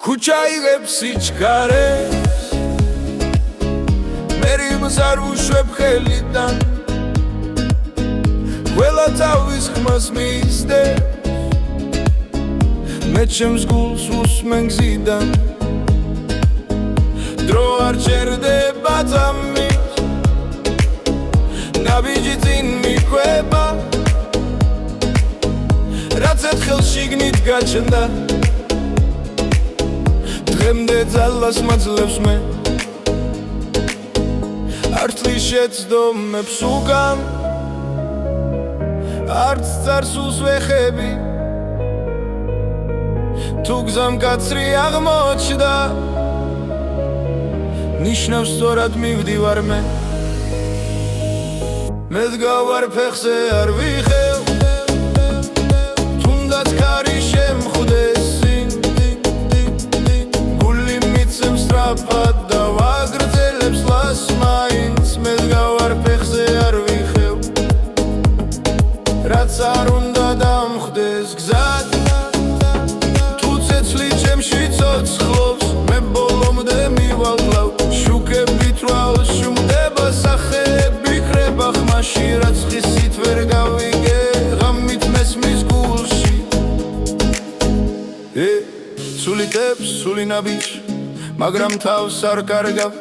ქუჩაიღებს სიჩქარეს მერი მზარ ვუშვებ ხელიდან ყველა თავის ხმას მისდევს მე ჩემს გულს უსმენ გზიდან დრო არ ჩერდება წამის ნაბიჯი წინ მიყვება რაც ერთხელ შიგნით გაჩნდა დღემდე ძალას მაძლევს მე ართლის შეცდომებს უკან არც წარსულს ვეხები თუ გზამ კაცრი აღმოჩნდა ნიშნავს სწორად მივდივარ მე დგავარ ფეხზე არ ვიხევ თუნდაც ქარი შემხვდეს გული მიცემს სწრაფად და ვაგრძელებს ლას მაინც მე დგავარ ფეხზე არ ვიხევ რაც არ უნდა დამხდეს გზად თუ ცეცხლი ჩემში ცოცხლობს მე ბოლომდე მივალყლავ შუქებით ვალს შუმდება სახეები ხრება ხმაში რაც ხისით ვერ გავიგე ღამით მესმის გულში სულიტებს სული ნაბიჯ მაგრამ თავს არ კარგავ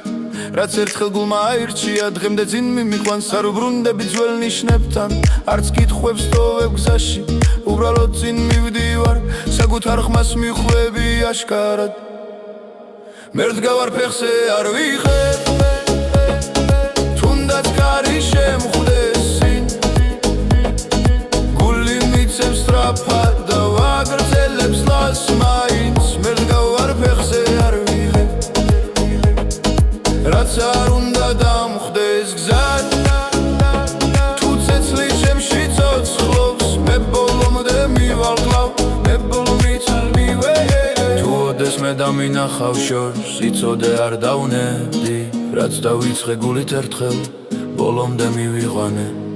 რაც ერთხელ გულმა აირჩია დღემდე წინ მიმიყვანს არ უბრუნდები ძველ ნიშნებთან არც კითხვებს ტოვებ გზაში უბრალოდ წინ მივდივარ საკუთარ ხმას მიხვევი აშკარად მე დგავარ ფეხზე არ ვიხებ თუნდაც ქარი შემხვდეს გული მიცემს სწრაფად და ვაგრძელებს ლას მაინც მე დგავარ ფეხზე არ ვიხებ რაც არ უნდა დამხდეს გზად თუ ცეცხლი ჩემში ცოცხლობს მე ბოლომდე მივალყლავ მე ბოლომით მივეღებ თუ ოდეს მე დამინახავ შორს იცოდე არ დავნებდი რაც დავიწყე გულით ერთხელ ბოლომდე მივიყვანე